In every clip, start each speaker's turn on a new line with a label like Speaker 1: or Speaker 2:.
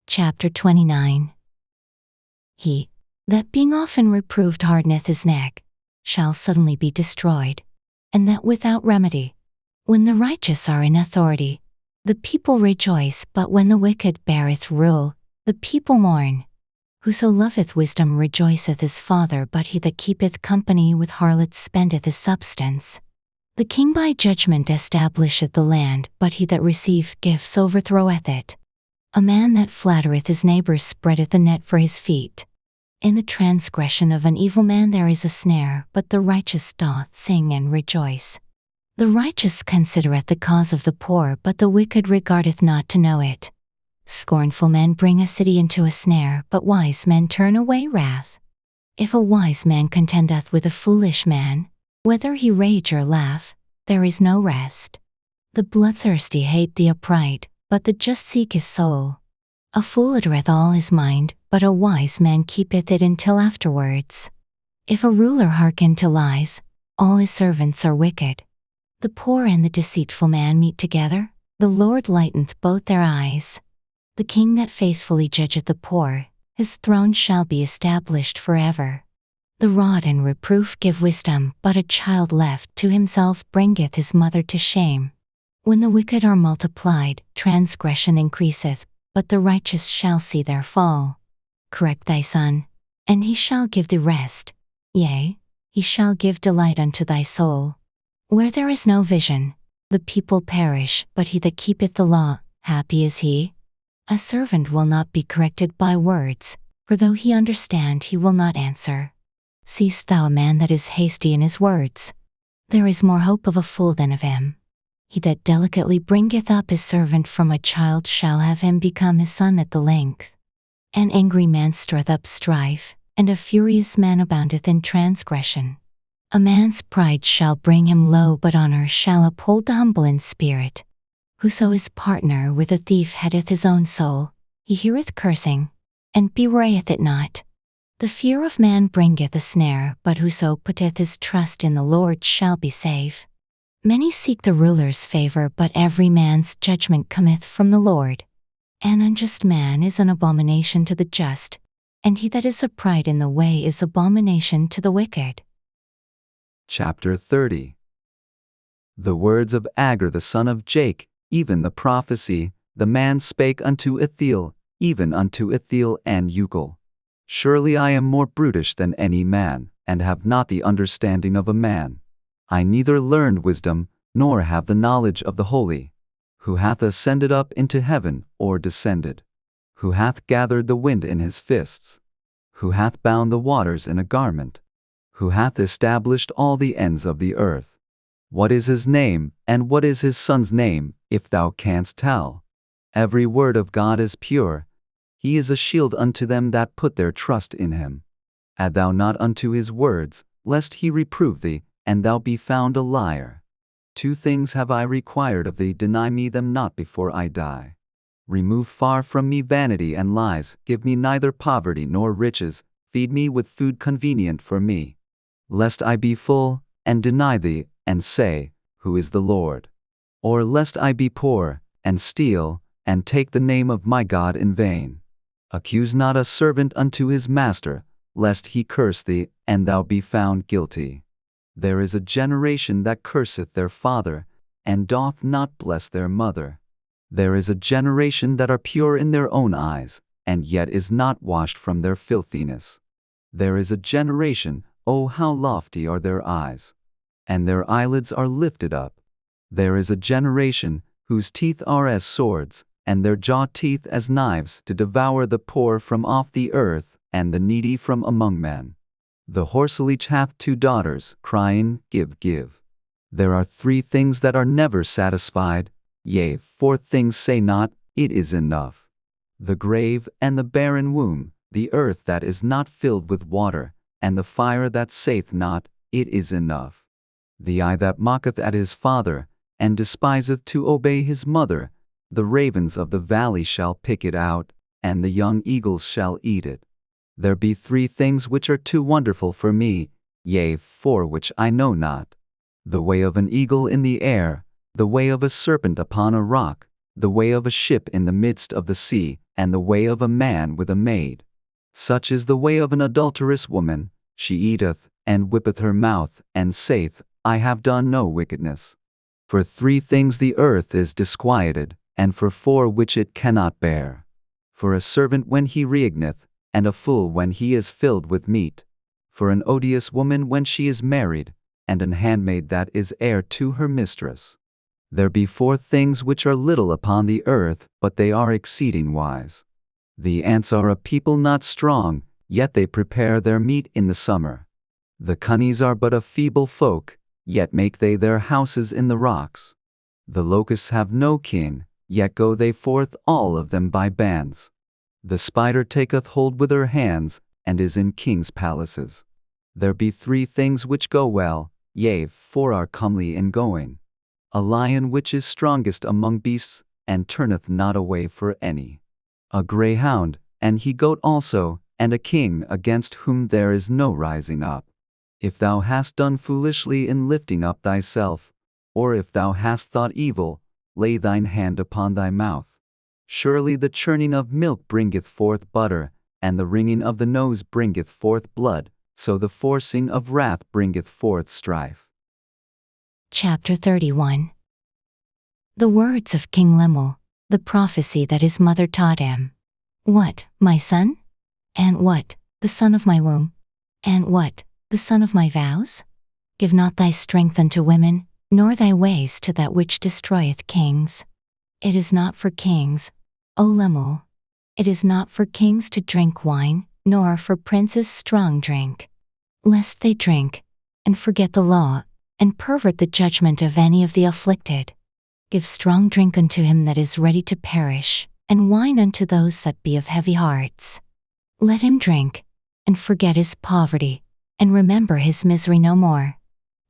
Speaker 1: Chapter 29. He that being often reproved hardeneth his neck shall suddenly be destroyed, and that without remedy. When the righteous are in authority, the people rejoice, but when the wicked beareth rule, the people mourn. Whoso loveth wisdom rejoiceth his father, but he that keepeth company with harlots spendeth his substance. The king by judgment establisheth the land, but he that receiveth gifts overthroweth it. A man that flattereth his neighbor spreadeth a net for his feet. In the transgression of an evil man there is a snare, but the righteous doth sing and rejoice. The righteous considereth the cause of the poor, but the wicked regardeth not to know it. Scornful men bring a city into a snare, but wise men turn away wrath. If a wise man contendeth with a foolish man, whether he rage or laugh, there is no rest. The bloodthirsty hate the upright, but the just seek his soul. A fool uttereth all his mind, but a wise man keepeth it until afterwards. If a ruler hearken to lies, all his servants are wicked. The poor and the deceitful man meet together, the Lord lighteneth both their eyes. The king that faithfully judgeth the poor, his throne shall be established forever. The rod and reproof give wisdom, but a child left to himself bringeth his mother to shame. When the wicked are multiplied, transgression increaseth, but the righteous shall see their fall. Correct thy son, and he shall give thee rest, yea, he shall give delight unto thy soul. Where there is no vision, the people perish, but he that keepeth the law, happy is he. A servant will not be corrected by words, for though he understand, he will not answer. Seest thou a man that is hasty in his words? There is more hope of a fool than of him. He that delicately bringeth up his servant from a child shall have him become his son at the length. An angry man stirreth up strife, and a furious man aboundeth in transgression. A man's pride shall bring him low, but honor shall uphold the humble in spirit. Whoso is partner with a thief hateth his own soul, he heareth cursing, and bewrayeth it not. The fear of man bringeth a snare, but whoso putteth his trust in the Lord shall be safe. Many seek the ruler's favor, but every man's judgment cometh from the Lord. An unjust man is an abomination to the just, and he that is upright in the way is abomination to the wicked.
Speaker 2: Chapter 30. The words of Agar the son of Jake, even the prophecy, the man spake unto Ithiel, even unto Ithiel and Ucal. Surely I am more brutish than any man, and have not the understanding of a man. I neither learned wisdom, nor have the knowledge of the holy. Who hath ascended up into heaven, or descended? Who hath gathered the wind in his fists? Who hath bound the waters in a garment? Who hath established all the ends of the earth? What is his name, and what is his son's name, if thou canst tell? Every word of God is pure. He is a shield unto them that put their trust in him. Add thou not unto his words, lest he reprove thee, and thou be found a liar. 2 things have I required of thee, deny me them not before I die. Remove far from me vanity and lies, give me neither poverty nor riches, feed me with food convenient for me. Lest I be full, and deny thee, and say, Who is the Lord? Or lest I be poor, and steal, and take the name of my God in vain. Accuse not a servant unto his master, lest he curse thee, and thou be found guilty. There is a generation that curseth their father, and doth not bless their mother. There is a generation that are pure in their own eyes, and yet is not washed from their filthiness. There is a generation, oh how lofty are their eyes, and their eyelids are lifted up. There is a generation, whose teeth are as swords, and their jaw teeth as knives, to devour the poor from off the earth, and the needy from among men. The horseleech hath 2 daughters, crying, Give, give. There are 3 things that are never satisfied, yea, 4 things say not, It is enough. The grave and the barren womb, the earth that is not filled with water, and the fire that saith not, It is enough. The eye that mocketh at his father, and despiseth to obey his mother, the ravens of the valley shall pick it out, and the young eagles shall eat it. There be 3 things which are too wonderful for me, yea, 4 which I know not. The way of an eagle in the air, the way of a serpent upon a rock, the way of a ship in the midst of the sea, and the way of a man with a maid. Such is the way of an adulterous woman, she eateth, and whippeth her mouth, and saith, I have done no wickedness. For 3 things the earth is disquieted, and for 4 which it cannot bear. For a servant when he reigneth, and a fool when he is filled with meat. For an odious woman when she is married, and an handmaid that is heir to her mistress. There be 4 things which are little upon the earth, but they are exceeding wise. The ants are a people not strong, yet they prepare their meat in the summer. The cunnies are but a feeble folk, yet make they their houses in the rocks. The locusts have no king, yet go they forth all of them by bands. The spider taketh hold with her hands, and is in kings' palaces. There be 3 things which go well, yea, 4 are comely in going. A lion which is strongest among beasts, and turneth not away for any. A greyhound, and he goat also, and a king against whom there is no rising up. If thou hast done foolishly in lifting up thyself, or if thou hast thought evil, lay thine hand upon thy mouth. Surely the churning of milk bringeth forth butter, and the wringing of the nose bringeth forth blood, so the forcing of wrath bringeth forth strife.
Speaker 1: Chapter 31. The words of King Lemuel, the prophecy that his mother taught him. What, my son? And what, the son of my womb? And what, the son of my vows? Give not thy strength unto women, nor thy ways to that which destroyeth kings. It is not for kings, O Lemuel. It is not for kings to drink wine, nor for princes strong drink, lest they drink, and forget the law, and pervert the judgment of any of the afflicted. Give strong drink unto him that is ready to perish, and wine unto those that be of heavy hearts. Let him drink, and forget his poverty, and remember his misery no more.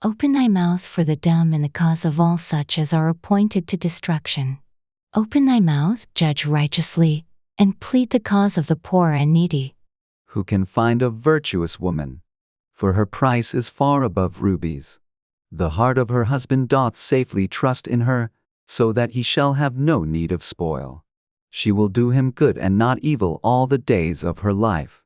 Speaker 1: Open thy mouth for the dumb in the cause of all such as are appointed to destruction. Open thy mouth, judge righteously, and plead the cause of the poor and needy.
Speaker 2: Who can find a virtuous woman? For her price is far above rubies. The heart of her husband doth safely trust in her, so that he shall have no need of spoil. She will do him good and not evil all the days of her life.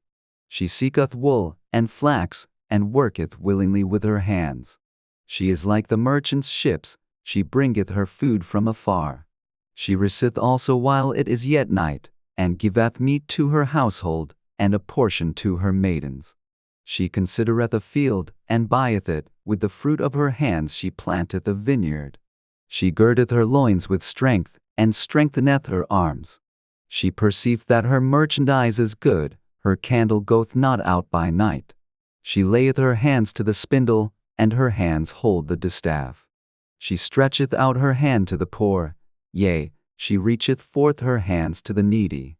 Speaker 2: She seeketh wool and flax, and worketh willingly with her hands. She is like the merchant's ships, she bringeth her food from afar. She resteth also while it is yet night, and giveth meat to her household, and a portion to her maidens. She considereth a field, and buyeth it, with the fruit of her hands she planteth a vineyard. She girdeth her loins with strength, and strengtheneth her arms. She perceiveth that her merchandise is good, her candle goeth not out by night. She layeth her hands to the spindle, and her hands hold the distaff. She stretcheth out her hand to the poor, yea, she reacheth forth her hands to the needy.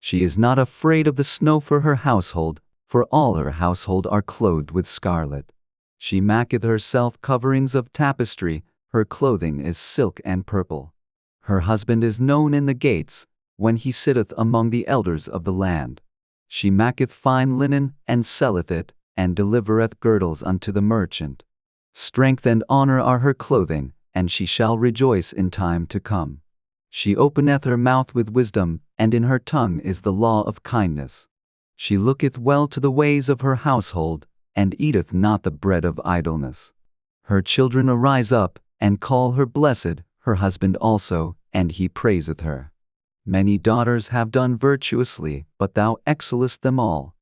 Speaker 2: She is not afraid of the snow for her household, for all her household are clothed with scarlet. She maketh herself coverings of tapestry, her clothing is silk and purple. Her husband is known in the gates, when he sitteth among the elders of the land. She maketh fine linen, and selleth it, and delivereth girdles unto the merchant. Strength and honor are her clothing, and she shall rejoice in time to come. She openeth her mouth with wisdom, and in her tongue is the law of kindness. She looketh well to the ways of her household, and eateth not the bread of idleness. Her children arise up, and call her blessed, her husband also, and he praiseth her. Many daughters have done virtuously, but thou excellest them all.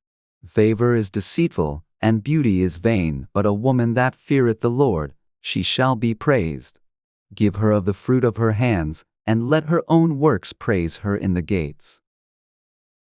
Speaker 2: Favor is deceitful, and beauty is vain, but a woman that feareth the Lord, she shall be praised. Give her of the fruit of her hands, and let her own works praise her in the gates.